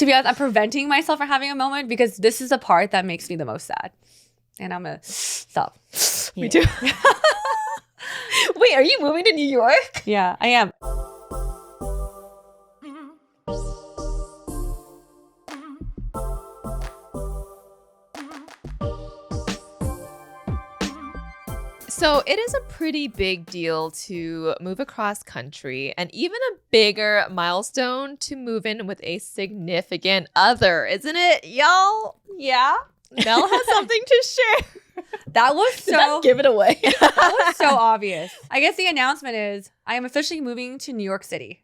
to be honest, I'm preventing myself from having a moment because this is the part that makes me the most sad. And I'm gonna stop. Me too. Wait, are you moving to New York? Yeah, I am. So it is a pretty big deal to move across country, and even a bigger milestone to move in with a significant other, isn't it, y'all? Yeah. Mel has something to share. That was so... Did that give it away? That was so obvious. I guess the announcement is I am officially moving to New York City.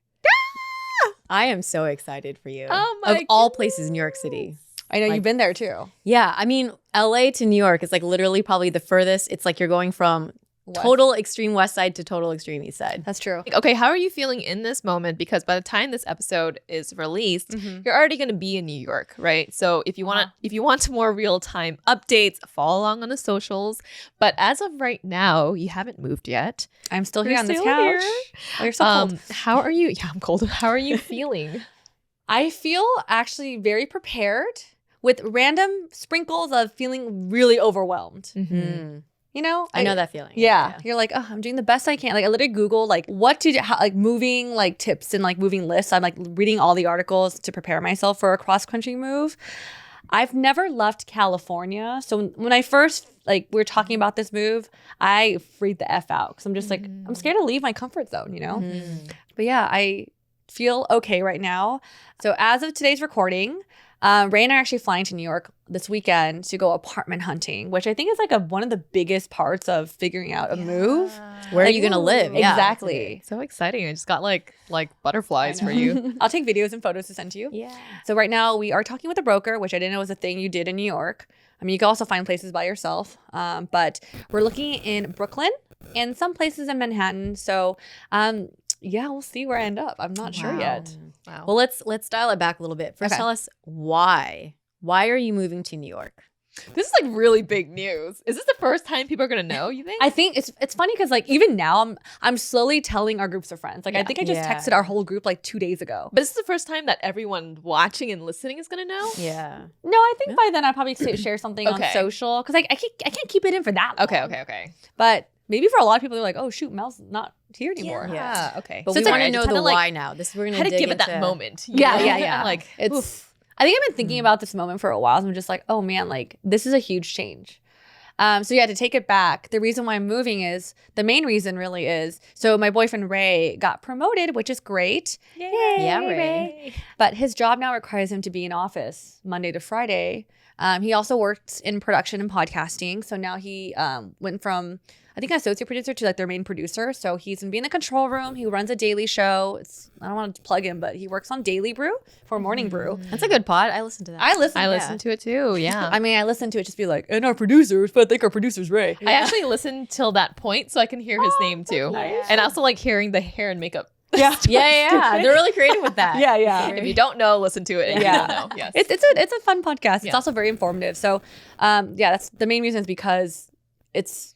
I am so excited for you. Oh my Of all places, New York City. I know Like- you've been there too. Yeah, I mean, LA to New York is like literally probably the furthest. It's like you're going from West. total extreme west side to total extreme east side. That's true. Okay, how are you feeling in this moment? Because by the time this episode is released, you're already going to be in New York, right? So if you want more real-time updates, follow along on the socials. But as of right now, you haven't moved yet. I'm still You're here on this still couch. here. Oh, you're so cold. How are you? Yeah, I'm cold. How are you feeling? I feel actually very prepared with random sprinkles of feeling really overwhelmed. Mm. You know? I know that feeling. Yeah. You're like, oh, I'm doing the best I can. Like I literally Google like what to do, like moving like tips and like moving lists. I'm like reading all the articles to prepare myself for a cross-country move. I've never left California. So when I first like we were talking about this move, I freaked the F out because I'm just like, I'm scared to leave my comfort zone, you know? But yeah, I feel okay right now. So as of today's recording, Ray and I are actually flying to New York this weekend to go apartment hunting, which I think is like one of the biggest parts of figuring out a move. Where are you going to live? Yeah. Exactly. So exciting. I just got like butterflies for you. I'll take videos and photos to send to you. Yeah. So right now we are talking with a broker, which I didn't know was a thing you did in New York. I mean, you can also find places by yourself, but we're looking in Brooklyn and some places in Manhattan. So yeah, we'll see where I end up. I'm not sure yet. Wow. Well, let's dial it back a little bit. First, Okay. tell us why. Why are you moving to New York? This is like really big news. Is this the first time people are gonna know, you think? I think it's funny because like even now I'm slowly telling our groups of friends. Like I think I just Yeah. texted our whole group like 2 days ago. But this is the first time that everyone watching and listening is gonna know? Yeah. No, I think by then I'll probably share something on Okay. social because I can't keep it in for that long. Okay. But maybe for a lot of people they're like, oh shoot, Mel's not here anymore. Yeah. Okay. But So we it's want to alright. know Just the kinda, like, why now. This we're going How to dig give it that into- moment. you Yeah, know? yeah. Like It's I think I've been thinking about this moment for a while. So I'm just like, oh man, like this is a huge change. So yeah, to take it back, the reason why I'm moving is the main reason really is so my boyfriend Ray got promoted, which is great. Yay, Yeah, Ray. But his job now requires him to be in office Monday to Friday. He also worked in production and podcasting. So now he went from, I think, associate producer to like their main producer. So he's going to be in the control room. He runs a daily show. I don't want to plug him, but he works on Daily Brew for Morning Brew. That's a good pod. I listened to that. I listen. I listened to it too. Yeah. I mean, I listen to it just be like, and our producers, but I think our producer's Ray. I actually listened till that point so I can hear his name too. nice. And also like hearing the hair and makeup. Yeah. yeah. They're really creative with that. Yeah. If you don't know, listen to it. And Yeah. you don't know. Yes. It's a fun podcast. It's Yeah. also very informative. So, yeah, that's the main reason is because it's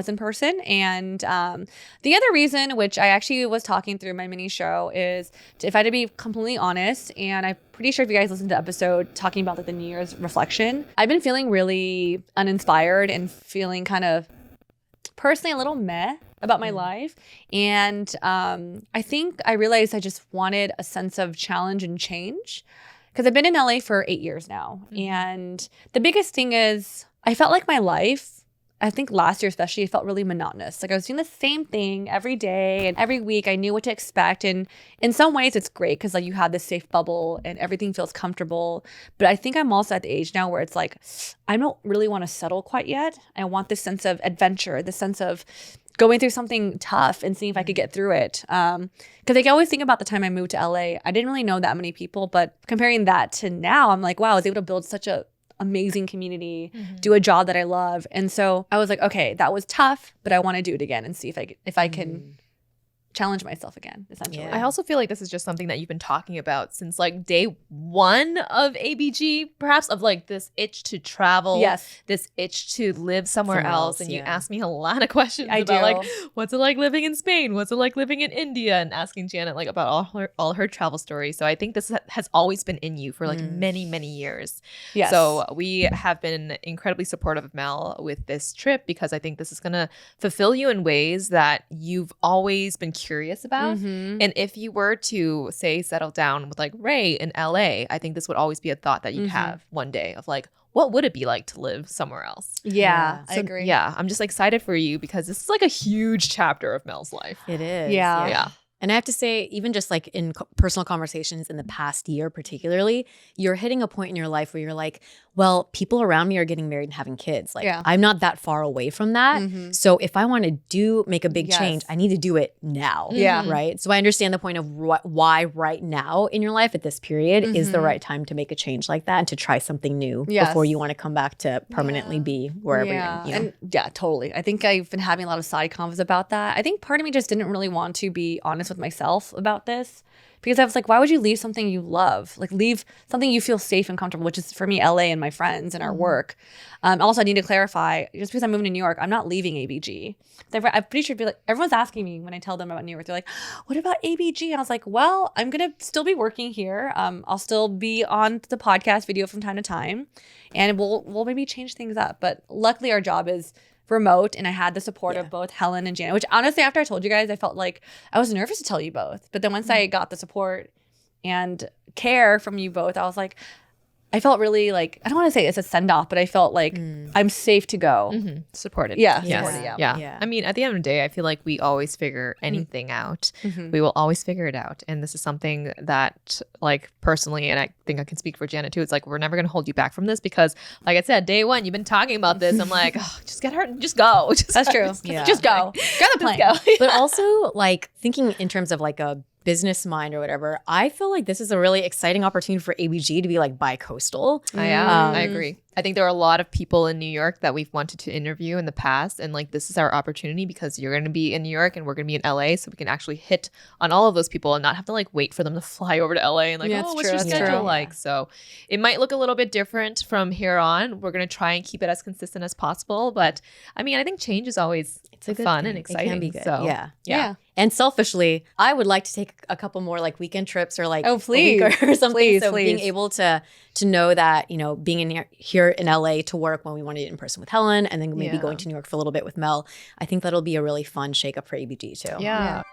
in person. And the other reason, which I actually was talking through my mini show, is if I had to be completely honest, and I'm pretty sure if you guys listened to the episode talking about like the New Year's reflection, I've been feeling really uninspired and feeling kind of personally a little meh about my life. And I think I realized I just wanted a sense of challenge and change because I've been in LA for 8 years now. And the biggest thing is I felt like my life, I think last year especially, it felt really monotonous. Like I was doing the same thing every day and every week. I knew what to expect. And in some ways it's great because like you have this safe bubble and everything feels comfortable. But I think I'm also at the age now where it's like, I don't really want to settle quite yet. I want this sense of adventure, the sense of going through something tough and seeing if I could get through it. Because I always think about the time I moved to LA. I didn't really know that many people, but comparing that to now, I'm like, wow, I was able to build such a amazing community, do a job that I love. And so I was like, okay, that was tough, but I want to do it again and see if I can challenge myself again, essentially. Yeah. I also feel like this is just something that you've been talking about since like day one of ABG, perhaps, of like this itch to travel, Yes. this itch to live somewhere else. And you yeah. asked me a lot of questions I about do. like, what's it like living in Spain? What's it like living in India? And asking Janet like about all her travel stories. So I think this has always been in you for like many, many years. Yes. So we have been incredibly supportive of Mel with this trip because I think this is going to fulfill you in ways that you've always been curious about. Mhm. And if you were to say settle down with like Ray in LA, I think this would always be a thought that you'd have one day of like, what would it be like to live somewhere else? Yeah, I So, agree. Yeah, I'm just excited for you because this is like a huge chapter of Mel's life. It is. Yeah. Yeah. And I have to say, even just like in personal conversations in the past year, particularly, you're hitting a point in your life where you're like, well, people around me are getting married and having kids. Like, Yeah. I'm not that far away from that. Mhm. So if I want to make a big Yes. change, I need to do it now. Yeah. Right. So I understand the point of why right now in your life at this period is the Mhm. right time to make a change like that and to try something new Yes. before you want to come back to permanently be wherever Yeah. you're, you know. And yeah, totally. I think I've been having a lot of side convos about that. I think part of me just didn't really want to be honest with myself about this because I was like, why would you leave something you love? Like leave something you feel safe and comfortable, which is for me, LA and my friends and our work. Also, I need to clarify, just because I'm moving to New York, I'm not leaving ABG. I'm pretty sure like everyone's asking me when I tell them about New York, they're like, what about ABG? I was like, well, I'm going to still be working here. I'll still be on the podcast video from time to time and we'll maybe change things up. But luckily our job is remote and I had the support of both Helen and Janet, which honestly, after I told you guys, I felt like I was nervous to tell you both. But then once I got the support and care from you both, I was like, I felt really like, I don't want to say it's a send off, but I felt like I'm safe to go. Supported. Yeah. Yes. Supported, Yeah. Yeah. I mean, at the end of the day, I feel like we always figure anything out. We will always figure it out. And this is something that, like, personally, and I think I can speak for Janet too, it's like, we're never going to hold you back from this because, like I said, day one, you've been talking about this. I'm like, oh, just get her, just go. That's true. Just go. Get the plane. But also, like, thinking in terms of like a business mind or whatever, I feel like this is a really exciting opportunity for ABG to be like bi-coastal. I agree. I think there are a lot of people in New York that we've wanted to interview in the past. And like, this is our opportunity because you're going to be in New York and we're going to be in LA. So we can actually hit on all of those people and not have to like wait for them to fly over to LA and like, Yeah, oh, it's what's true, your that's schedule true. like? So it might look a little bit different from here on. We're going to try and keep it as consistent as possible. But I mean, I think change is always a good fun thing. and It exciting. can be good. So Yeah. Yeah. And selfishly, I would like to take a couple more like weekend trips or like Oh, please. a week or something. Please, so being please. able to know that, you know, being in here in LA to work when we wanted it in person with Helen and then maybe Yeah. going to New York for a little bit with Mel, I think that'll be a really fun shake up for ABG too. Yeah.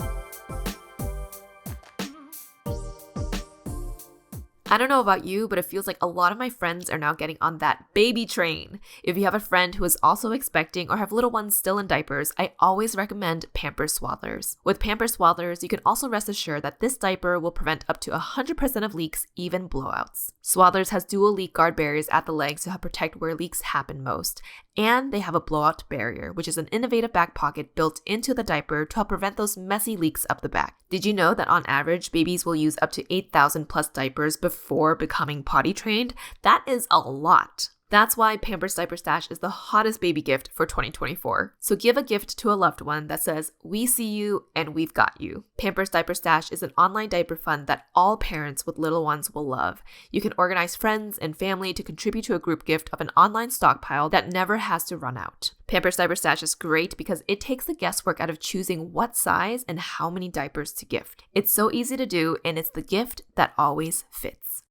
I don't know about you, but it feels like a lot of my friends are now getting on that baby train. If you have a friend who is also expecting or have little ones still in diapers, I always recommend Pampers Swaddlers. With Pampers Swaddlers, you can also rest assured that this diaper will prevent up to 100% of leaks, even blowouts. Swaddlers has dual leak guard barriers at the legs to help protect where leaks happen most. And they have a blowout barrier, which is an innovative back pocket built into the diaper to help prevent those messy leaks up the back. Did you know that on average, babies will use up to 8,000 plus diapers before becoming potty trained? That is a lot. That's why Pampers Diaper Stash is the hottest baby gift for 2024. So give a gift to a loved one that says, we see you and we've got you. Pampers Diaper Stash is an online diaper fund that all parents with little ones will love. You can organize friends and family to contribute to a group gift of an online stockpile that never has to run out. Pampers Diaper Stash is great because it takes the guesswork out of choosing what size and how many diapers to gift. It's so easy to do, and it's the gift that always fits.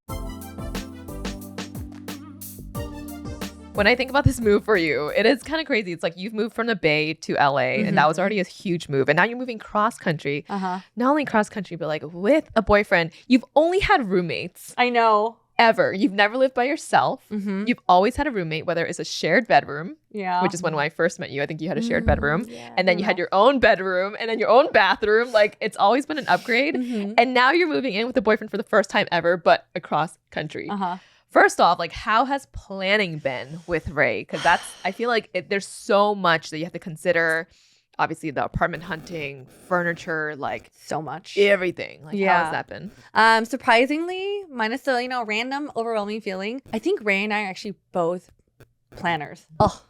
When I think about this move for you, it is kind of crazy. It's like you've moved from the Bay to LA, and that was already a huge move. And now you're moving cross country. Not only cross country, but like with a boyfriend. You've only had roommates I know. ever. You've never lived by yourself. You've always had a roommate, whether it's a shared bedroom, Yeah. which is when I first met you. I think you had a shared bedroom. And then you had your own bedroom and then your own bathroom. Like, it's always been an upgrade. And now you're moving in with a boyfriend for the first time ever, but across country. First off, like, how has planning been with Ray? Because I feel like there's so much that you have to consider. Obviously, the apartment hunting, furniture, like So much. everything. Like, how Yeah. has that been? Surprisingly, minus the, random overwhelming feeling, I think Ray and I are actually both planners. Oh,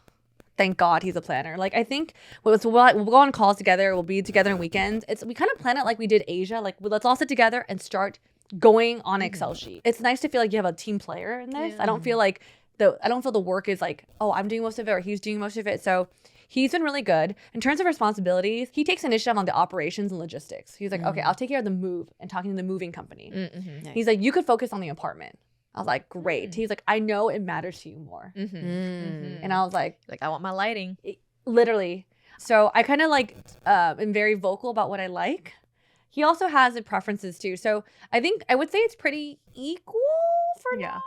thank God he's a planner. Like, I think we'll go on calls together. We'll be together on weekends. We kind of plan it like we did Asia. Like, let's all sit together and start going on an Excel sheet. It's nice to feel like you have a team player in this. I don't feel like the work is like, oh, I'm doing most of it or he's doing most of it. So he's been really good. In terms of responsibilities, he takes initiative on the operations and logistics. He's like, okay, I'll take care of the move and talking to the moving company. Nice. He's like, you could focus on the apartment. I was like, great. He's like, I know it matters to you more. And I was like, I want my lighting. literally. So I kind of like am very vocal about what I like. He also has preferences too. So I think I would say it's pretty equal for now.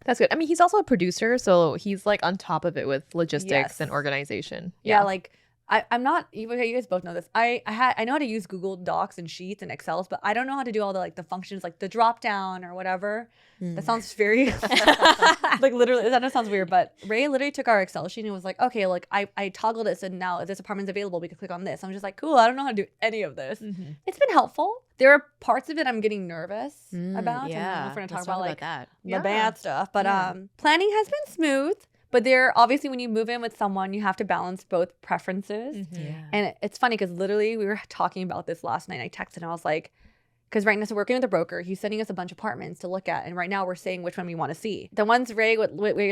That's good. I mean, he's also a producer, so he's like on top of it with logistics and organization. Yeah, like I'm not. You guys both know this. I know how to use Google Docs and Sheets and Excels, but I don't know how to do all the functions like the drop down or whatever. That sounds very like literally. That sounds weird, but Ray literally took our Excel sheet and was like, okay, like I toggled it, said now if this apartment's available, we can click on this. I'm just like, cool. I don't know how to do any of this. It's been helpful. There are parts of it I'm getting nervous about. Yeah, and we're gonna talk let's about that. the bad stuff, but planning has been smooth. But obviously when you move in with someone, you have to balance both preferences. And it's funny because literally we were talking about this last night. I texted and I was like, because right now, so we're working with a broker. He's sending us a bunch of apartments to look at. And right now we're saying which one we want to see. The ones Ray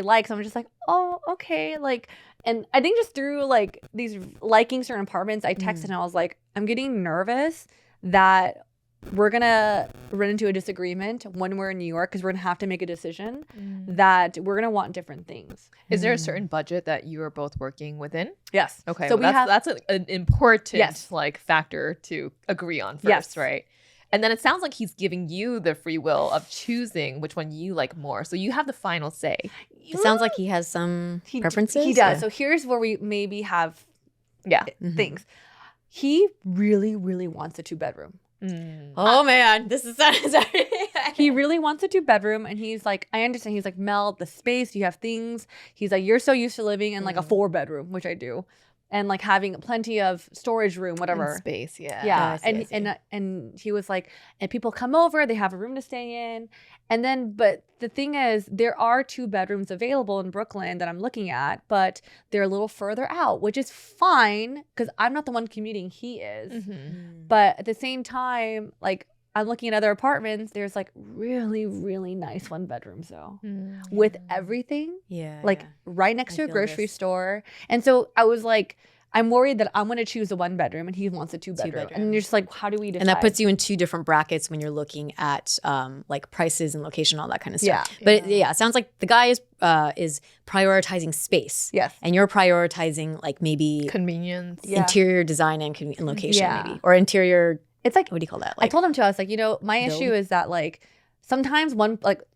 likes, I'm just like, oh, okay. Like, and I think just through like these liking certain apartments, I texted and I was like, I'm getting nervous that we're going to run into a disagreement when we're in New York because we're going to have to make a decision that we're going to want different things. Is there a certain budget that you are both working within? Yes. Okay. So well, that's an important like factor to agree on first, right? And then it sounds like he's giving you the free will of choosing which one you like more. So you have the final say. It sounds like he has some preferences. He does. So here's where we maybe have things. He really, really wants a 2-bedroom. Oh man, this is sorry. He really wants a 2-bedroom, and he's like, I understand. He's like, Mel, the space, you have things. He's like, you're so used to living in like a 4-bedroom, which I do, and like having plenty of storage room, whatever and space. Yeah. And he was like, and people come over, they have a room to stay in, and then but the thing is, there are 2 bedrooms available in Brooklyn that I'm looking at, but they're a little further out, which is fine because I'm not the one commuting. He is, but at the same time, like, I'm looking at other apartments. There's like really, really nice 1-bedrooms though, with everything. Like right next to a grocery store. And so I was like, I'm worried that I'm going to choose a 1-bedroom and he wants a 2-bedroom. And you're just like, how do we decide? And that puts you in 2 different brackets when you're looking at like prices and location, all that kind of stuff. But it sounds like the guy is prioritizing space. Yes. And you're prioritizing like maybe convenience, interior design and location maybe, or interior. It's like, what do you call that? Like, I told him to, I was like, my issue is that like sometimes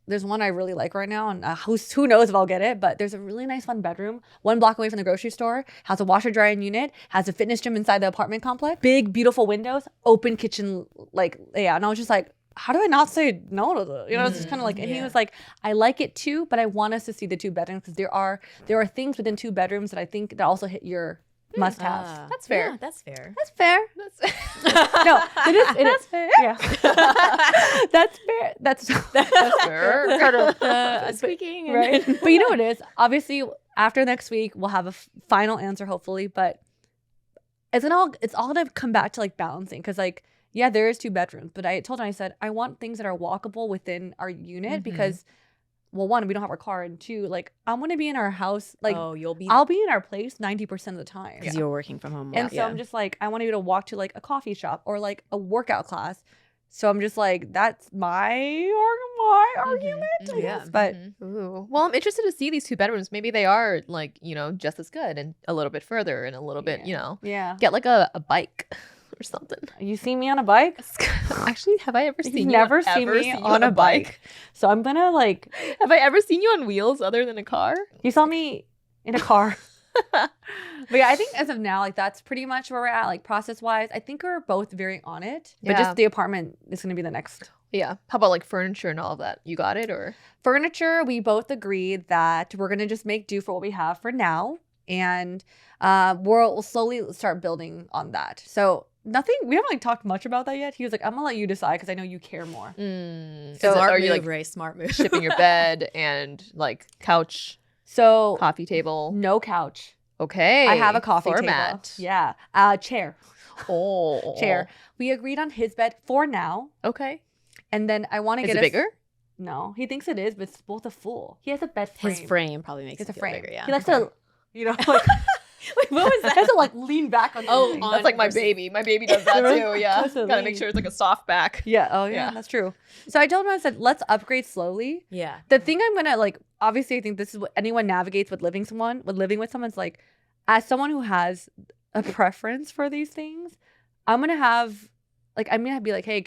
there's one I really like right now, and who knows if I'll get it, but there's a really nice 1-bedroom, 1 block away from the grocery store, has a washer dryer unit, has a fitness gym inside the apartment complex, big beautiful windows, open kitchen, and I was just like, how do I not say no to this? It's just kind of like, and he was like, I like it too, but I want us to see the 2 bedrooms because there are things within 2 bedrooms that I think that also hit your must-have. That's fair. Yeah, that's fair. That's fair. No, it is. That's fair. Yeah. That's fair. That's fair. Speaking. Right. But you know what it is? Obviously, after next week, we'll have a final answer, hopefully. But it's all going to come back to like balancing. Because like, yeah, there is 2 bedrooms. But I told him, I said, I want things that are walkable within our unit because, well, 1, we don't have our car, and 2, like, I'm gonna be in our house. Like, I'll be in our place 90% of the time because you're working from home. And so I'm just like, I want you to walk to like a coffee shop or like a workout class. So I'm just like, that's my argument. I guess. But ooh. Well, I'm interested to see these 2 bedrooms. Maybe they are like, just as good and a little bit further and a little bit, get like a bike or something. You see me on a bike? Actually, have I ever seen you? Never seen me on a bike. So I'm gonna like. Have I ever seen you on wheels other than a car? You saw me in a car. But yeah, I think as of now, like that's pretty much where we're at, like process wise. I think we're both very on it. But just the apartment is gonna be the next. Yeah. How about like furniture and all of that? You got it, or furniture? We both agreed that we're gonna just make do for what we have for now, and we'll slowly start building on that. So. Nothing. We haven't like talked much about that yet. He was like, "I'm gonna let you decide because I know you care more." So are you like shipping your bed and like couch So Coffee table. no couch. Okay. I have a coffee Format. table. Yeah. Chair. Oh. Chair. We agreed on his bed for now. Okay. And then I want to Is get it bigger? No, he thinks it is, but it's both a fool. He has a bed frame. His frame probably makes It's it a feel frame. bigger. Yeah. He likes to, like, Wait, what was he has to like lean back on. Oh, something. on- That's like my baby. My baby does that too. Yeah. That's a Gotta make lean. sure it's like a soft back. Yeah. Oh yeah, Yeah. that's true. So I told him, I said, let's upgrade slowly. Yeah. The thing I'm gonna like, obviously, I think this is what anyone navigates with living with someone's like, as someone who has a preference for these things, I'm gonna be like, hey,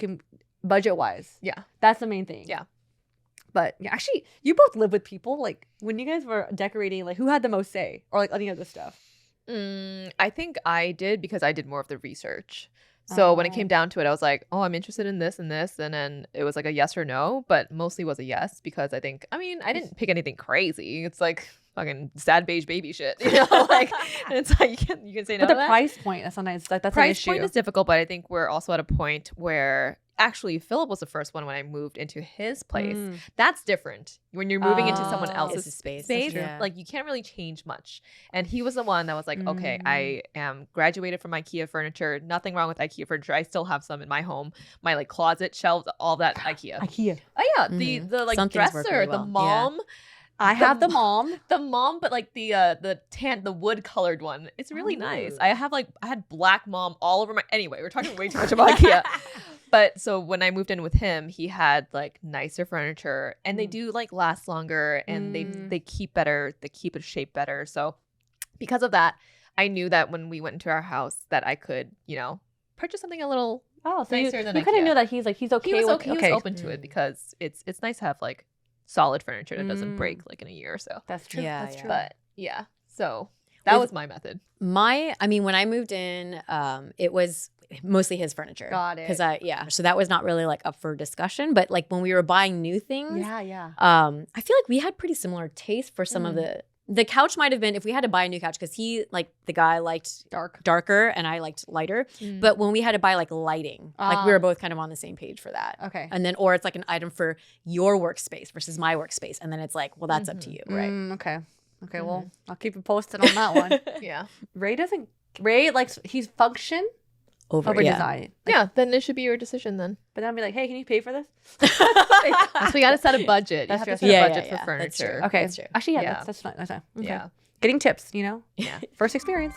budget wise, Yeah. that's the main thing. Yeah. But yeah, actually, you both live with people. Like when you guys were decorating, like who had the most say, or like any of this stuff? I think I did because I did more of the research. So when it came down to it, I was like, oh, I'm interested in this and this. And then it was like a yes or no, but mostly was a yes because I didn't pick anything crazy. It's like fucking sad beige baby shit, you know? Like, and it's like you can say no But to the that. price point, that's sometimes that's an Price issue. point is difficult, but I think we're also at a point where actually Philip was the first one when I moved into his place. Mm. That's different when you're moving into someone Oh, else's it's a space. space. That's true. Like you can't really change much. And he was the one that was like, okay, I am graduated from IKEA furniture. Nothing wrong with IKEA furniture. I still have some in my home. My like closet, shelves, all that IKEA. IKEA. Oh yeah, Mhm. the like Some things work dresser, really the well. mom. I have the mom. The mom, but like the wood colored one. It's really nice. I had black mom all over my. Anyway, we're talking way too much about IKEA. But so when I moved in with him, he had like nicer furniture, and they do like last longer, and they keep better. They keep it shaped better. So because of that, I knew that when we went into our house, that I could, purchase something a little Oh, so nicer you than kind of IKEA. knew that he's okay. He was with okay. He was open to it because it's nice to have like solid furniture that doesn't break like in a year or so. That's true. Yeah, That's yeah. true. But yeah, so that was my method. When I moved in, it was mostly his furniture. Got it. Because so that was not really like up for discussion. But like when we were buying new things, yeah. I feel like we had pretty similar taste for some of the couch might have been if we had to buy a new couch because the guy liked darker and I liked lighter. But when we had to buy like lighting, like we were both kind of on the same page for that. Okay. And then, or it's like an item for your workspace versus my workspace. And then it's like, well, that's up to you. Right. Okay. Okay. Well, I'll keep you posted on that one. Yeah. Ray likes he's function over design. Yeah, then it should be your decision then. But then I'll be like, hey, can you pay for this? So we got to set a budget. That's You have true. to set Yeah, a budget yeah, for yeah. That's true. furniture. Okay. That's true. Actually, yeah, Yeah. that's fine. That's fine. Okay. Yeah. Getting tips, Yeah. First experience.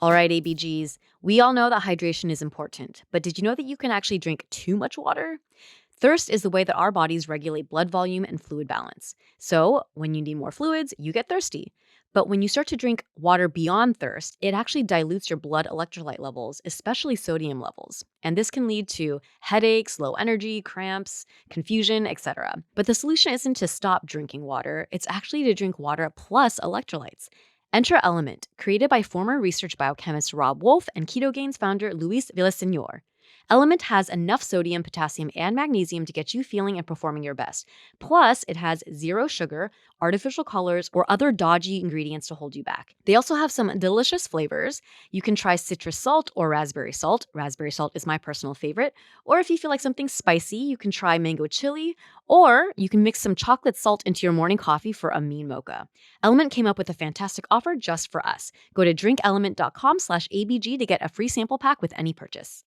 All right, ABGs. We all know that hydration is important, but did you know that you can actually drink too much water? Thirst is the way that our bodies regulate blood volume and fluid balance. So when you need more fluids, you get thirsty. But when you start to drink water beyond thirst, it actually dilutes your blood electrolyte levels, especially sodium levels. And this can lead to headaches, low energy, cramps, confusion, etc. But the solution isn't to stop drinking water. It's actually to drink water plus electrolytes. Enter Element, created by former research biochemist Rob Wolf and Ketogains founder Luis Villaseñor. Element has enough sodium, potassium, and magnesium to get you feeling and performing your best. Plus, it has zero sugar, artificial colors, or other dodgy ingredients to hold you back. They also have some delicious flavors. You can try citrus salt or raspberry salt. Raspberry salt is my personal favorite. Or if you feel like something spicy, you can try mango chili, or you can mix some chocolate salt into your morning coffee for a mean mocha. Element came up with a fantastic offer just for us. Go to drinkelement.com/ABG to get a free sample pack with any purchase.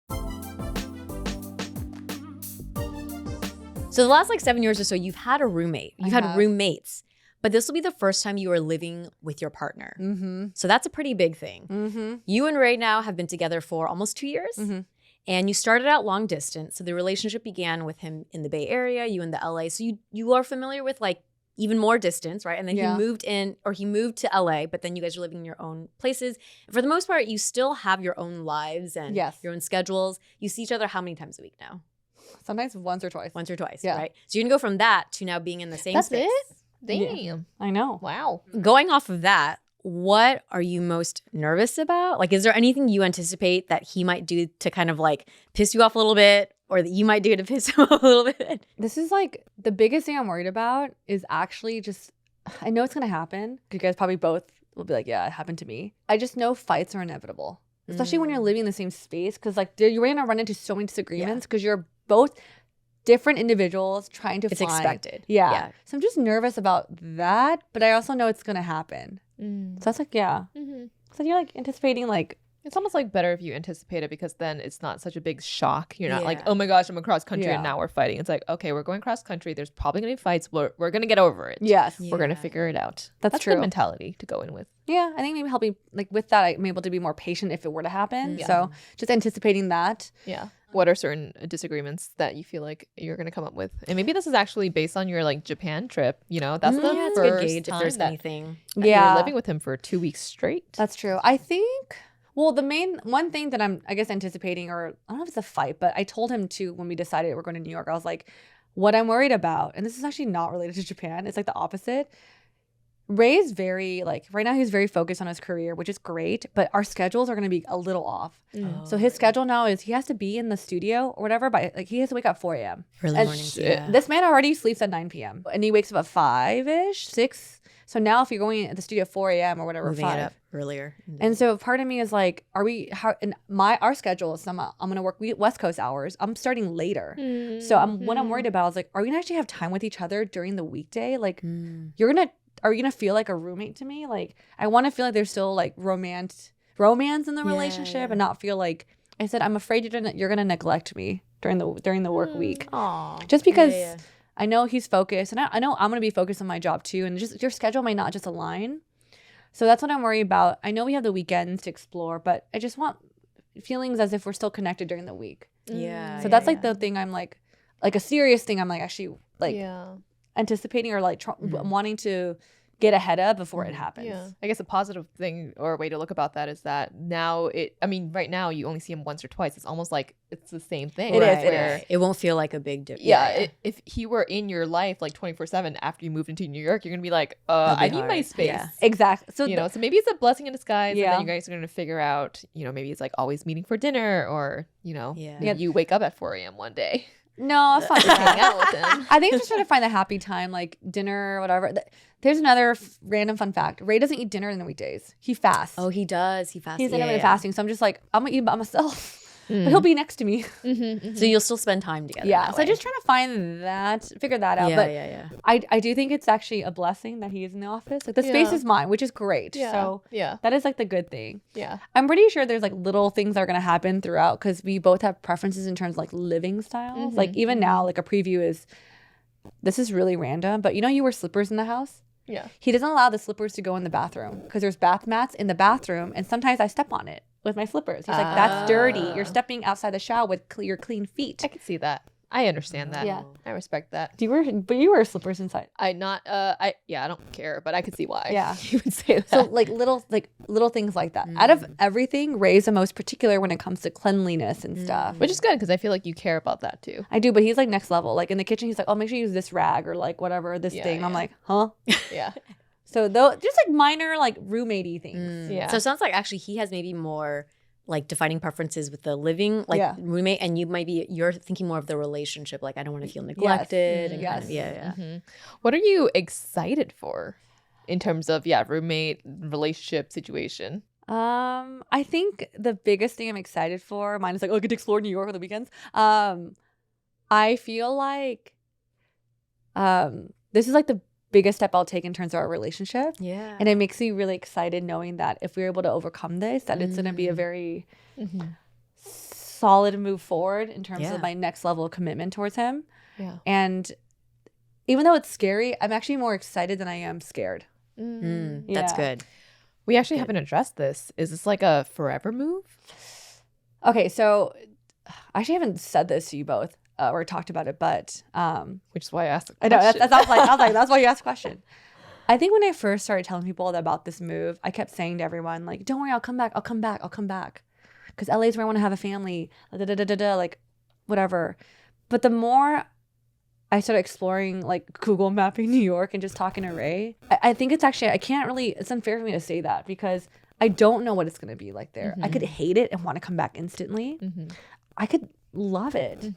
So the last 7 years or so, you've had a roommate. You've had roommates. But this will be the first time you are living with your partner. Mm-hmm. So that's a pretty big thing. Mm-hmm. You and Ray now have been together for almost 2 years. Mm-hmm. And you started out long distance. So the relationship began with him in the Bay Area, you in the LA. So you are familiar with even more distance, right? And then he moved to LA, but then you guys are living in your own places. And for the most part, you still have your own lives and your own schedules. You see each other how many times a week now? Sometimes once or twice. Once or twice, Yeah. right? So you're gonna go from that to now being in the same That's space. it? Damn. Yeah. I know. Wow. Going off of that, what are you most nervous about? Is there anything you anticipate that he might do to kind of piss you off a little bit, or that you might do to piss him off a little bit? This is the biggest thing I'm worried about is actually just, I know it's going to happen. You guys probably both will be like, yeah, it happened to me. I just know fights are inevitable, especially when you're living in the same space. Because you're going to run into so many disagreements because you're both different individuals trying to It's find. expected. Yeah. Yeah. So I'm just nervous about that, but I also know it's gonna happen. So that's like, yeah. So you're like anticipating like, It's almost like better if you anticipate it, because then it's not such a big shock. You're not like, Yeah. oh my gosh, I'm across country Yeah. and now we're fighting. It's like, okay, we're going cross country. There's probably going to be fights. We're going to get over it. yes. Yeah. We're going to figure it out. That's a true. good mentality to go in with. Yeah, I think maybe helping like with that, I'm able to be more patient if it were to happen. Yeah. So just anticipating that. Yeah. What are certain disagreements that you feel like you're going to come up with? And maybe this is actually based on your like Japan trip. You know, that's the Yeah, it's a good first gauge if time there's that anything. you Yeah. were living with him for 2 weeks straight. That's true. I think, well, the main one thing that I'm, I guess, anticipating, or I don't know if it's a fight, but I told him too when we decided we're going to New York, I was like, what I'm worried about, and this is actually not related to Japan, it's like the opposite. Ray's very, like, right now he's very focused on his career, which is great, but our schedules are going to be a little off. So his schedule now is he has to be in the studio or whatever, but like he has to wake up at 4 a.m. Early And mornings. shit. Yeah. This man already sleeps at 9 p.m. and he wakes up at 5-ish, 6. So now if you're going at the studio at 4 a.m. or whatever, Moving 5. it up earlier. And so part of me is like, are we, how, in our schedule is I'm going to work West Coast hours. I'm starting later. So what I'm worried about is like, are we going to actually have time with each other during the weekday? Like are you going to feel like a roommate to me? Like, I want to feel like there's still like romance in the relationship and not feel like, I said, I'm afraid you're going to neglect me during the work week. Aw. Just because Yeah. I know he's focused and I know I'm going to be focused on my job too. And just your schedule might not just align. So that's what I'm worried about. I know we have the weekends to explore, but I just want feelings as if we're still connected during the week. Yeah. So that's like the thing I'm like a serious thing I'm like actually like yeah. anticipating or like wanting to get ahead of before it happens. Yeah. I guess a positive thing or a way to look about that is that now right now you only see him once or twice. It's almost like it's the same thing. It is, Right, it where- is. It won't feel like a big difference. Yeah, if he were in your life like 24/7 after you moved into New York, you're gonna be like, I need my hard. space. Yeah. Exactly. So You know, so maybe it's a blessing in disguise. And Yeah. then you guys are gonna figure out, you know, maybe it's like always meeting for dinner, or you know, Yeah. you wake up at 4 a.m. one day, no, it's not hang out with him. I think just trying to find the happy time, like dinner or whatever. There's another random fun fact. Ray doesn't eat dinner in the weekdays. He fasts. Oh, he does. He fasts. He's intermittent fasting. So I'm just like, I'm going to eat by myself. But Mm. he'll be next to me. So you'll still spend time together. Yeah. that So I'm way. just trying to find that, figure that out. Yeah, but yeah. I do think it's actually a blessing that he is in the office. Like the space Yeah. is mine, which is great. Yeah. So yeah, that is like the good thing. yeah, I'm pretty sure there's like little things that are gonna happen throughout because we both have preferences in terms of like living styles. Like even now, like a preview is, this is really random, but you wear slippers in the house. yeah. He doesn't allow the slippers to go in the bathroom because there's bath mats in the bathroom, and sometimes I step on it with my slippers. He's like, "That's dirty. You're stepping outside the shower with your clean feet." I can see that. I understand that. Yeah. I respect that. Do you wear? But you wear slippers inside. I don't care, but I could see why. Yeah. you would say that. So little things like that. Out of everything, Ray's the most particular when it comes to cleanliness and stuff. Which is good because I feel like you care about that too. I do, but he's like next level. Like in the kitchen, he's like, "Oh, make sure you use this rag or like whatever this Yeah, thing." And I'm yeah. like, "Huh?" Yeah. So though, just like minor like roommate-y things. Yeah. So it sounds like actually he has maybe more like defining preferences with the living Yeah. roommate, and you're thinking more of the relationship. Like I don't want to feel neglected. And kind of- Yes. yeah. What are you excited for in terms of roommate relationship situation? I think the biggest thing I'm excited for, mine is like, oh, I get to explore New York on the weekends. I feel like this is like the biggest step I'll take in terms of our relationship. Yeah. And it makes me really excited knowing that if we're able to overcome this, that it's going to be a very solid move forward in terms Yeah. of my next level of commitment towards him. Yeah. And even though it's scary, I'm actually more excited than I am scared. That's Yeah. good. We actually haven't addressed this. Is this like a forever move? Okay, so I actually haven't said this to you both or talked about it, but Which is why I asked the I know question. I was like, that's why you asked the question. I think when I first started telling people about this move, I kept saying to everyone, like, don't worry, I'll come back. Because LA is where I want to have a family, like whatever. But the more I started exploring like Google mapping New York and just talking to Ray, I think it's actually, it's unfair for me to say that because I don't know what it's going to be like there. I could hate it and want to come back instantly. I could love it.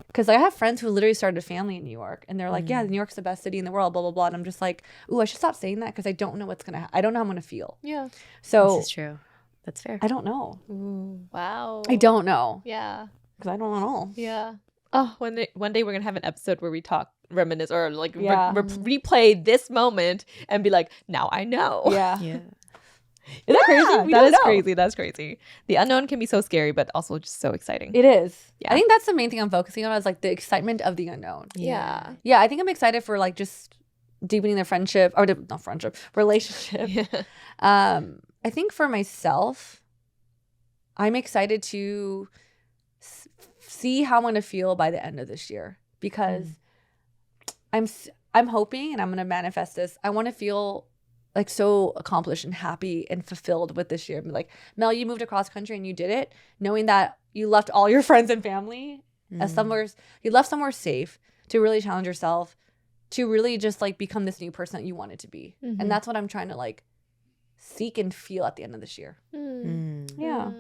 Because I have friends who literally started a family in New York and they're like, yeah, New York's the best city in the world, blah, blah, blah. And I'm just like, ooh, I should stop saying that because I don't know I don't know how I'm going to feel. Yeah. So This is true. That's fair. I don't know. Ooh, wow. I don't know Yeah. because I don't know. Yeah. Oh, one day we're gonna have an episode where we reminisce, or like Yeah. replay this moment and be like, now I know. Yeah. Yeah. Is that crazy? We That don't is know. crazy. That's crazy. The unknown can be so scary, but also just so exciting. It is. Yeah. I think that's the main thing I'm focusing on is like the excitement of the unknown. Yeah. Yeah, I think I'm excited for like just deepening the friendship or not friendship, relationship. Yeah. I think for myself, I'm excited to see how I'm going to feel by the end of this year because I'm hoping and I'm going to manifest this. I want to feel like so accomplished and happy and fulfilled with this year. Like, Mel, you moved across country and you did it, knowing that you left all your friends and family you left somewhere safe to really challenge yourself, to really just like become this new person that you wanted to be. Mhm. And that's what I'm trying to like seek and feel at the end of this year. Yeah.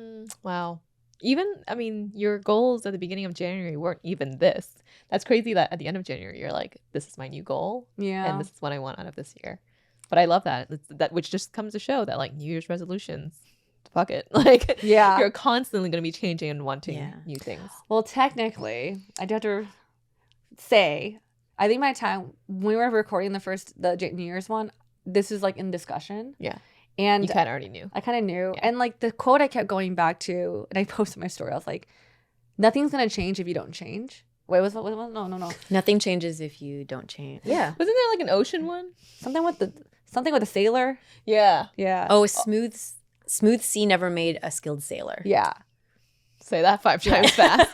Wow. Even, I mean, your goals at the beginning of January weren't even this. That's crazy that at the end of January, you're like, this is my new goal. Yeah. And this is what I want out of this year. But I love that. That which just comes to show that like New Year's resolutions, fuck it. Like, Yeah. you're constantly going to be changing and wanting new things. Well, technically, I do have to say, I think my time when we were recording the New Year's one, this is like in discussion. Yeah. And You kind of already knew. I kind of knew. Yeah. And like the quote I kept going back to, and I posted my story, I was like, nothing's going to change if you don't change. Wait, what? No. Nothing changes if you don't change. Yeah. Wasn't there like an ocean one? Something with a sailor. Yeah. Yeah. Oh, smooth sea never made a skilled sailor. Yeah. Say that 5 times fast.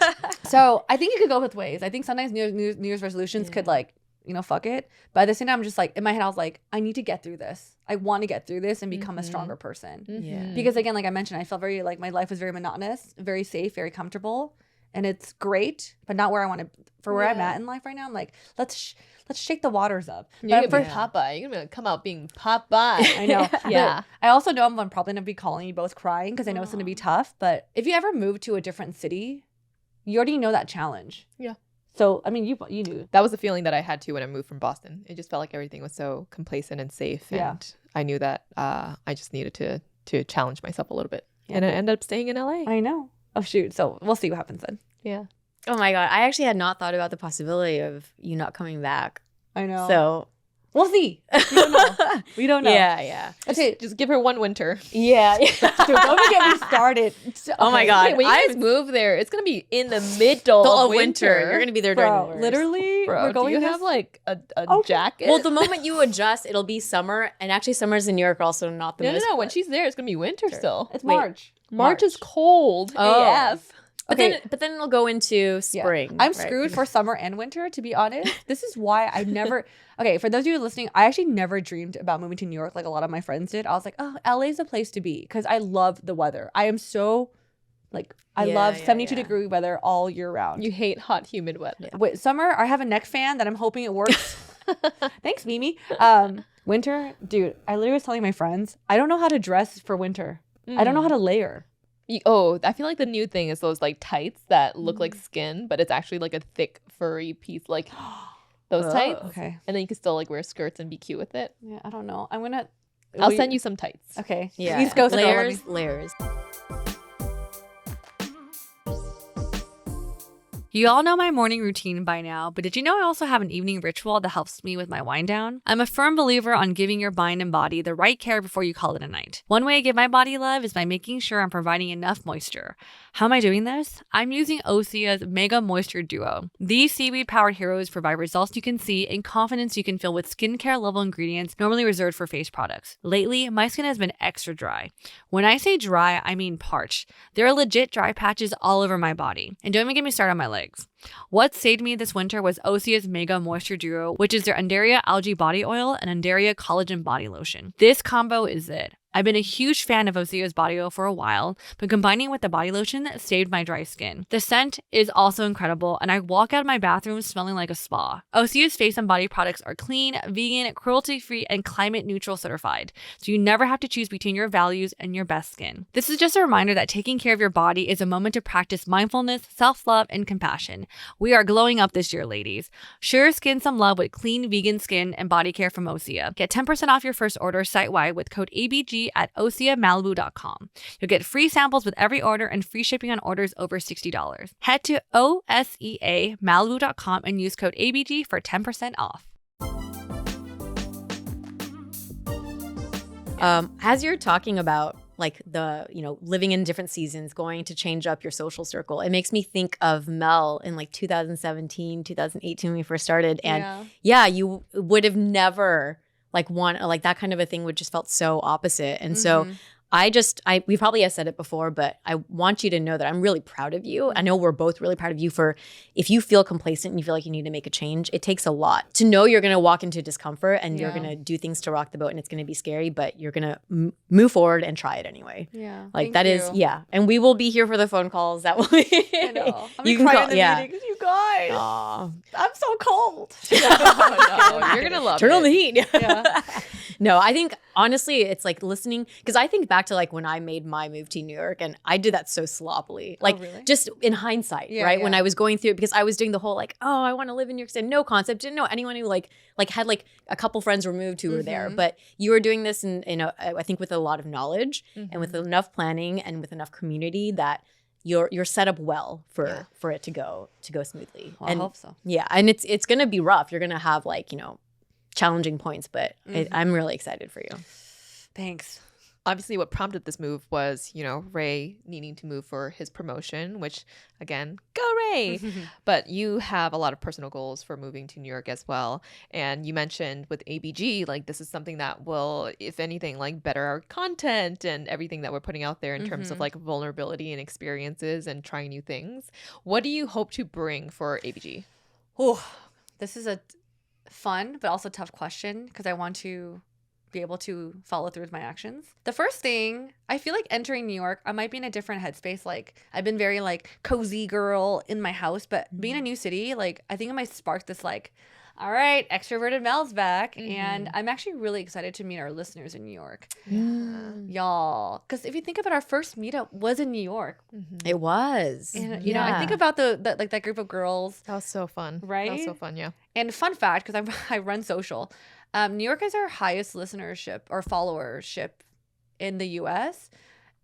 So I think it could go both ways. I think sometimes New Year's resolutions could like, fuck it. But at the same time, I'm just like, in my head, I was like, I need to get through this. I want to get through this and become a stronger person. Yeah. Because again, like I mentioned, I felt very like my life was very monotonous, very safe, very comfortable. And it's great, but not where I want to, for where I'm at in life right now. I'm like, let's shake the waters up. You're But going to be Popeye. You're going to come out being Popeye. I know. Yeah. But I also know I'm probably going to be calling you both crying because I know it's going to be tough. But if you ever move to a different city, you already know that challenge. Yeah. So, I mean, you knew. That was the feeling that I had too when I moved from Boston. It just felt like everything was so complacent and safe. Yeah. And I knew that I just needed to challenge myself a little bit. Yeah. And I ended up staying in LA. I know. Oh, shoot. So we'll see what happens then. Yeah. Oh my God. I actually had not thought about the possibility of you not coming back. I know. So we'll see. We don't know. We don't know. Yeah. Okay. Just give her one winter. Yeah. Dude, don't even get me started. Oh my Okay. God. Wait, when you guys move there, it's going to be in the middle of winter. You're going to be there during the Bro, worst. literally, Bro, we're going do you this- have like a Okay. jacket? Well, the moment you adjust, it'll be summer. And actually, summers in New York are also not the no. most. When she's there, it's going to be winter still. It's Wait. March. March is cold. Oh. AF. But Okay. then it'll go into Yeah. spring. I'm right? screwed for summer and winter, to be honest. This is why I never. Okay, for those of you listening, I actually never dreamed about moving to New York like a lot of my friends did. I was like, oh, LA's the place to be because I love the weather. I am so, like, I love 72-degree weather all year round. You hate hot, humid weather. Wait, summer, I have a neck fan that I'm hoping it works. Thanks, Mimi. Winter, dude, I literally was telling my friends, I don't know how to dress for winter. I don't know how to layer. I feel like the new thing is those like tights that look like skin, but it's actually like a thick, furry piece, like those tights. Okay. And then you can still like wear skirts and be cute with it. Yeah, I don't know. I'm gonna. I'll send you some tights. Okay. Yeah. East Coast girl, let me- Layers. You all know my morning routine by now, but did you know I also have an evening ritual that helps me with my wind down? I'm a firm believer on giving your mind and body the right care before you call it a night. One way I give my body love is by making sure I'm providing enough moisture. How am I doing this? I'm using Osea's Mega Moisture Duo. These seaweed-powered heroes provide results you can see and confidence you can feel with skincare level ingredients normally reserved for face products. Lately, my skin has been extra dry. When I say dry, I mean parched. There are legit dry patches all over my body. And don't even get me started on my legs. What saved me this winter was Osea's Mega Moisture Duo, which is their Undaria Algae Body Oil and Undaria Collagen Body Lotion. This combo is it. I've been a huge fan of Osea's body oil for a while, but combining with the body lotion saved my dry skin. The scent is also incredible, and I walk out of my bathroom smelling like a spa. Osea's face and body products are clean, vegan, cruelty-free, and climate-neutral certified, so you never have to choose between your values and your best skin. This is just a reminder that taking care of your body is a moment to practice mindfulness, self-love, and compassion. We are glowing up this year, ladies. Show your skin some love with clean, vegan skin and body care from Osea. Get 10% off your first order site-wide with code ABG ABG at OseaMalibu.com. You'll get free samples with every order and free shipping on orders over $60. Head to OseaMalibu.com and use code ABG for 10% off. As you're talking about like the, living in different seasons, going to change up your social circle, it makes me think of Mel in like 2017, 2018 when we first started. And you would have never like that kind of a thing would just felt so opposite. And so we probably have said it before, but I want you to know that I'm really proud of you. I know we're both really proud of you for if you feel complacent and you feel like you need to make a change, it takes a lot to know you're going to walk into discomfort and you're going to do things to rock the boat and it's going to be scary, but you're going to move forward and try it anyway. Yeah. Like that is, And we will be here for the phone calls. That will be. I know. You can call, meetings, you guys. Aww. I'm so cold. Oh, no, you're going to love Turn it. on the heat. Yeah. No, I think honestly, it's like listening because I think back to like when I made my move to New York and I did that so sloppily, like really? just in hindsight, right? When I was going through it because I was doing the whole like, oh, I want to live in New York City, no concept, didn't know anyone who like had like a couple friends removed who were there, but you were doing this in I think with a lot of knowledge and with enough planning and with enough community that you're set up well for it to go smoothly. Well, and I hope so. Yeah, and it's gonna be rough. You're gonna have like challenging points, but I'm really excited for you. Thanks. Obviously, what prompted this move was, Ray needing to move for his promotion, which, again, go Ray! But you have a lot of personal goals for moving to New York as well. And you mentioned with ABG, like, this is something that will, if anything, like, better our content and everything that we're putting out there in terms of, like, vulnerability and experiences and trying new things. What do you hope to bring for ABG? Oh, this is a fun but also tough question because I want to be able to follow through with my actions. The first thing, I feel like entering New York, I might be in a different headspace. Like I've been very like cozy girl in my house, but being a new city, like I think it might spark this like, all right, extroverted Mel's back. And I'm actually really excited to meet our listeners in New York. Y'all. Because if you think about our first meetup was in New York. It was. And, I think about the like that group of girls. That was so fun. Right? That was so fun, yeah. And fun fact, because I run social, New York is our highest listenership or followership in the U.S.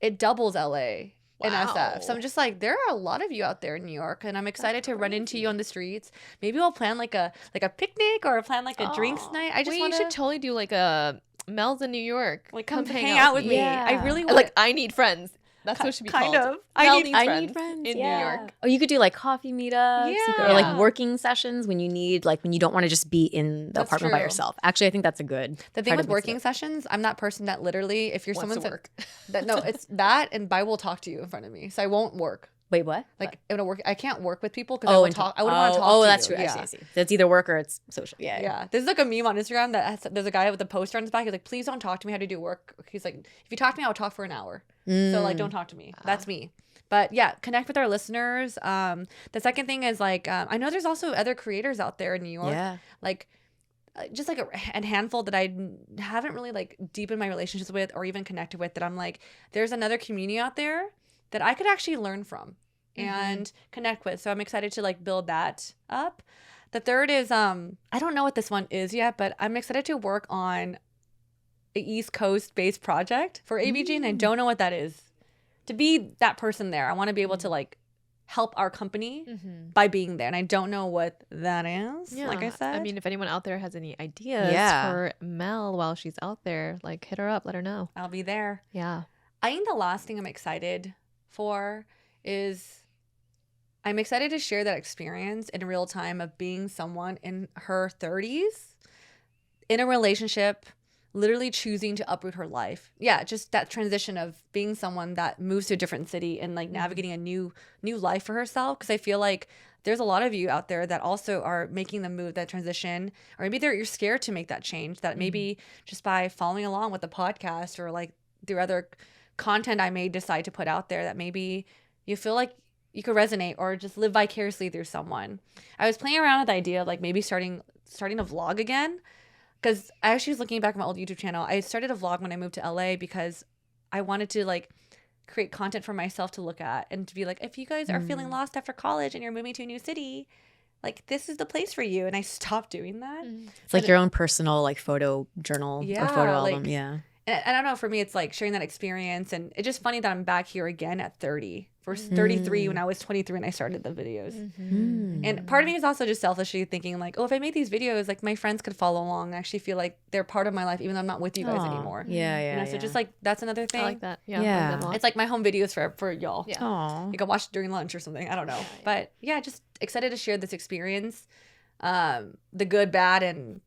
It doubles L.A. in SF. So I'm just like, there are a lot of you out there in New York, and I'm excited to run into you on the streets. Maybe we'll plan like a picnic or plan like a drinks night. I just want you should totally do like a Mel's in New York. Like come hang out with me. Yeah. I really want. Like I need friends. That's what it should be kind called. of. I need friends in New York. Oh, you could do like coffee meetups or like working sessions when you don't want to just be in the apartment by yourself. Actually, I think that's a good. The thing with working sessions, I'm that person that literally, if you're someone work. It's that, and I will talk to you in front of me, so I won't work. Wait, what? Like in a work, I can't work with people because I wouldn't want to talk to you. Oh, that's true. I see. That's either work or it's social. Yeah. There's like a meme on Instagram there's a guy with a poster on his back. He's like, please don't talk to me how to do work. He's like, if you talk to me, I'll talk for an hour. So like, don't talk to me. That's me. But yeah, connect with our listeners. The second thing is like, I know there's also other creators out there in New York. Yeah. Like, just like a handful that I haven't really like deepened my relationships with or even connected with, that I'm like, there's another community out there that I could actually learn from and connect with. So I'm excited to like build that up. The third is I don't know what this one is yet, but I'm excited to work on an East Coast based project for ABG, and I don't know what that is. To be that person there, I want to be able to like help our company by being there, and I don't know what that is. Yeah. Like I said, I mean, if anyone out there has any ideas for Mel while she's out there, like hit her up, let her know. I'll be there. Yeah. I think the last thing I'm excited for is I'm excited to share that experience in real time of being someone in her 30s in a relationship, literally choosing to uproot her life. Yeah, just that transition of being someone that moves to a different city and like navigating a new life for herself. Because I feel like there's a lot of you out there that also are making the move, that transition, or maybe you're scared to make that change, that maybe just by following along with the podcast or like through other content I may decide to put out there, that maybe you feel like you could resonate or just live vicariously through someone. I was playing around with the idea of like maybe starting a vlog again, because I actually was looking back at my old YouTube channel. I started a vlog when I moved to LA because I wanted to like create content for myself to look at and to be like, if you guys are feeling lost after college and you're moving to a new city, like this is the place for you. And I stopped doing that. It's like your own personal like photo journal or photo album. Like, yeah. And I don't know, for me, it's like sharing that experience. And it's just funny that I'm back here again at 30. First 33 when I was 23 and I started the videos. And part of me is also just selfishly thinking like, oh, if I make these videos, like my friends could follow along and actually feel like they're part of my life, even though I'm not with you guys anymore. Yeah. You know, so just like, that's another thing. I like that. Yeah. Yeah. I like that a lot. It's like my home videos for y'all. Yeah. Aw. You can watch it during lunch or something. I don't know. But yeah, just excited to share this experience. The good, bad, and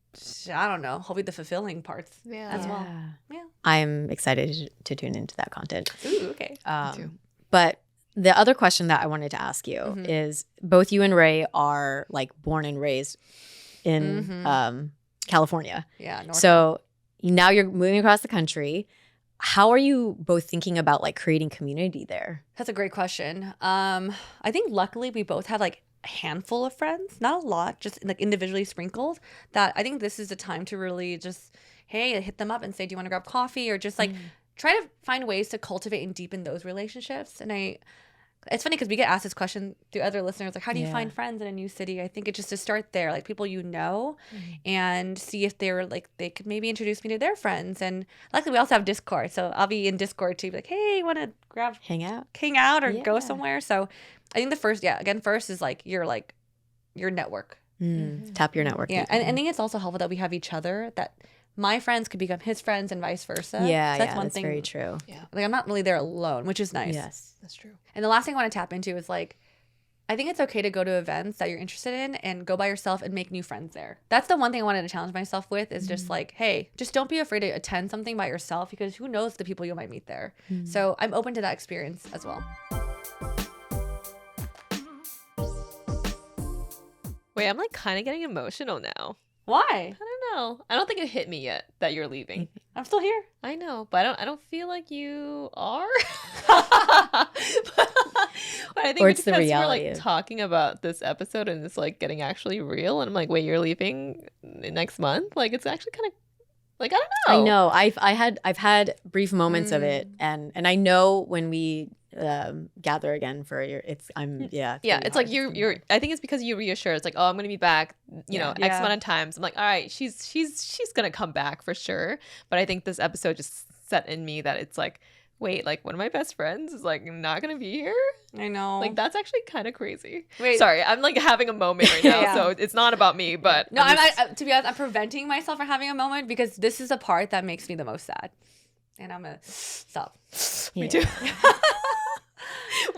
I don't know, hopefully the fulfilling parts as well. Yeah. I'm excited to tune into that content. Ooh, okay. too. But the other question that I wanted to ask you is both you and Ray are like born and raised in California. Yeah. So now you're moving across the country. How are you both thinking about like creating community there? That's a great question. I think luckily we both have like a handful of friends, not a lot, just like individually sprinkled, that I think this is the time to really just, hey, hit them up and say, do you want to grab coffee? Or just like try to find ways to cultivate and deepen those relationships. And it's funny because we get asked this question through other listeners, like, how do you find friends in a new city? I think it's just to start there, like people you know, and see if they're like, they could maybe introduce me to their friends. And luckily we also have Discord. So I'll be in Discord too, like, hey, want to Hang out? hang out or go somewhere? So I think the first is like your network. Tap your network. Yeah. And I think it's also helpful that we have each other, that my friends could become his friends and vice versa. Yeah, so that's one that's thing. very true. Yeah. Like I'm not really there alone, which is nice. Yes. That's true. And the last thing I want to tap into is like, I think it's okay to go to events that you're interested in and go by yourself and make new friends there. That's the one thing I wanted to challenge myself with is just like, hey, just don't be afraid to attend something by yourself because who knows the people you might meet there. So I'm open to that experience as well. Wait, I'm like kind of getting emotional now. Why? I don't know. I don't think it hit me yet that you're leaving. I'm still here. I know, but I don't feel like you are. But I think Or it's it's the because we're reality like of- talking about this episode and it's like getting actually real. And I'm like, wait, you're leaving next month? Like it's actually kind of like I don't know. I know. I've had brief moments of it, and I know when we gather again for your, it's Yeah, pretty it's like hard. you're. I think it's because you reassure. It's like, oh, I'm gonna be back. You know, X Yeah. amount of times. I'm like, all right, she's gonna come back for sure. But I think this episode just set in me that it's like, wait, like one of my best friends is like not gonna be here. I know. Like that's actually kind of crazy. Wait. Sorry, I'm like having a moment right now, Yeah. so it's not about me. But No, I'm just- to be honest, I'm preventing myself from having a moment because this is the part that makes me the most sad. And I'm going to stop. Me too.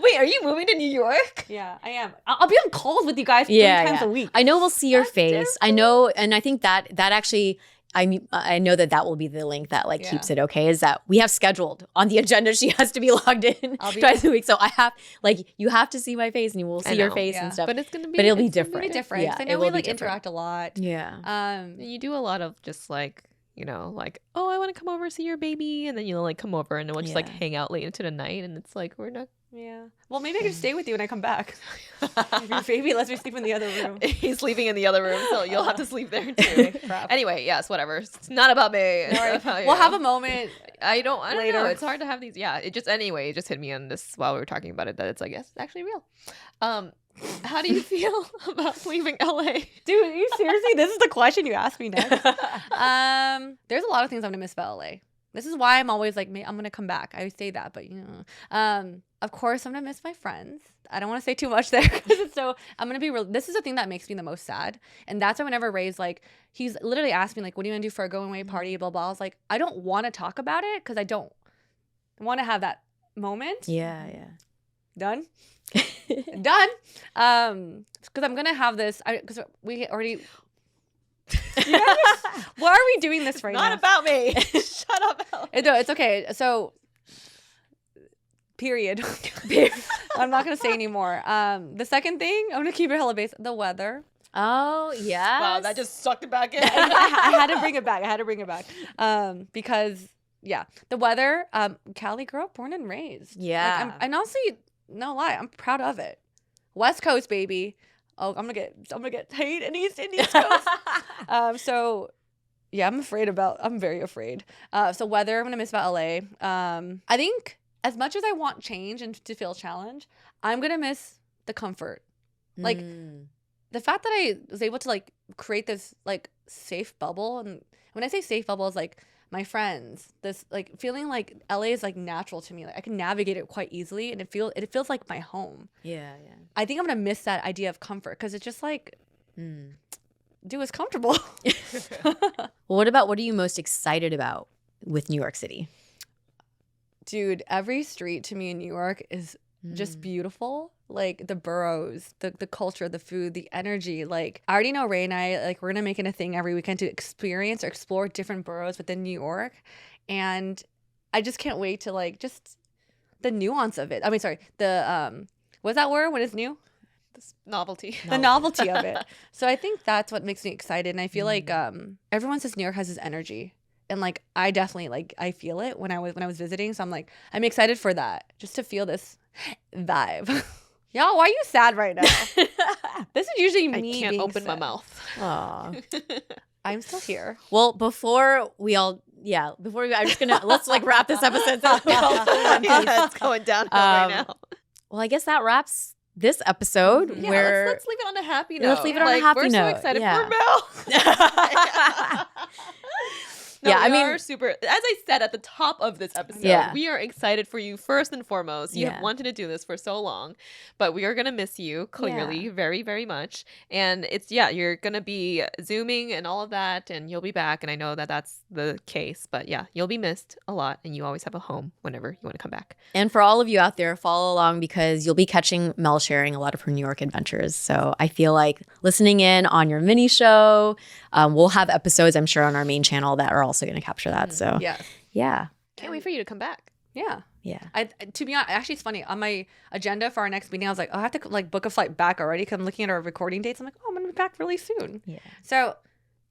Wait, are you moving to New York? Yeah, I am. I'll be on calls with you guys 3 times a week. I know we'll see your face. I know, and I think that actually, I know that will be the link that like keeps it okay. Is that we have scheduled on the agenda. She has to be logged in twice a week, so I have you have to see my face, and you will see your face and stuff. But it's gonna be, but it'll be it's gonna different. It'll be different. Yeah, I it know will we be like different. interact a lot. Yeah. And you do a lot of just like, you know, like, oh, I want to come over see your baby, and then you'll like come over and then we'll just like hang out late into the night, and it's like we're not. Yeah. Well, maybe I can stay with you when I come back. If your baby lets me sleep in the other room. He's sleeping in the other room, so you'll have to sleep there too. Crap. Anyway, yes, whatever. It's not about me. It's about We'll you. have a moment. I don't later. know. It's hard to have these. Yeah. It just hit me on this while we were talking about it that it's like, yes, it's actually real. How do you feel about leaving LA? Dude, are you seriously? This is the question you asked me next. There's a lot of things I'm gonna miss about LA. This is why I'm always like, I'm gonna come back. I always say that, but you know, of course I'm gonna miss my friends. I don't want to say too much there because it's so. I'm gonna be real. This is the thing that makes me the most sad, and that's why whenever Ray's like, he's literally asked me like, what do you want to do for a going away party? Blah blah. I was like, I don't want to talk about it because I don't want to have that moment. Yeah. Done. Done. Because I'm gonna have this. Because we already. Why are we doing this right now? Not about me. Shut up, LA. No, it's okay. So, period. I'm not gonna say anymore. The second thing, I'm gonna keep it hella base. The weather. Oh yeah. Wow, that just sucked it back in. I had to bring it back. Because the weather. Cali girl, born and raised. Yeah. Like, and honestly, no lie, I'm proud of it. West Coast, baby. Oh, I'm gonna get hate in East Coast. So yeah, I'm very afraid. So weather, I'm gonna miss about LA. I think as much as I want change and to feel challenge, I'm gonna miss the comfort. Like the fact that I was able to like create this like safe bubble. And when I say safe bubble, it's like my friends, this like feeling like LA is like natural to me. Like I can navigate it quite easily, and it feels like my home. Yeah. I think I'm gonna miss that idea of comfort because it's just like, dude, it's comfortable. Well, what are you most excited about with New York City? Dude, every street to me in New York is just beautiful. Like the boroughs, the culture, the food, the energy. Like I already know Ray and I, like we're gonna make it a thing every weekend to experience or explore different boroughs within New York. And I just can't wait to like just the nuance of it. I mean, sorry, the what's that word when it's new? This novelty. The novelty of it. So I think that's what makes me excited. And I feel like everyone says New York has this energy. And like I definitely like I feel it when I was visiting. So I'm like, I'm excited for that. Just to feel this vibe. Y'all, why are you sad right now? This is usually me. I can't being open my sad. mouth. Aw. I'm still here. Well, before we I'm just gonna let's like wrap this episode. So It's going downhill right now. Well, I guess that wraps this episode. Yeah, where let's leave it on a happy note. Let's leave it on a happy we're note. so excited Yeah. for Mel. No, Yeah, I we mean- are super. As I said at the top of this episode, Yeah. we are excited for you first and foremost. You Yeah. have wanted to do this for so long, but we are gonna miss you clearly very, very much. And you're gonna be zooming and all of that, and you'll be back. And I know that that's the case, but yeah, you'll be missed a lot, and you always have a home whenever you want to come back. And for all of you out there, follow along because you'll be catching Mel sharing a lot of her New York adventures. So I feel like listening in on your mini show, we'll have episodes, I'm sure, on our main channel that are also going to capture that. So Yes. yeah. Can't wait for you to come back. Yeah. Yeah. To be honest, actually, it's funny. On my agenda for our next meeting, I was like, oh, I have to like book a flight back already because I'm looking at our recording dates. I'm like, oh, I'm gonna be back really soon. Yeah. So,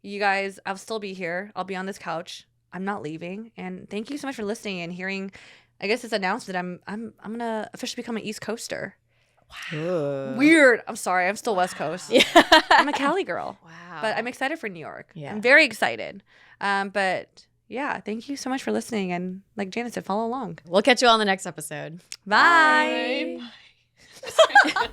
you guys, I'll still be here. I'll be on this couch. I'm not leaving. And thank you so much for listening and hearing. I guess this announcement. I'm gonna officially become an East Coaster. Weird. I'm sorry. I'm still West Coast. I'm a Cali girl. Wow. But I'm excited for New York. Yeah. I'm very excited. But yeah, thank you so much for listening. And like Janice said, follow along. We'll catch you on the next episode. Bye. Bye.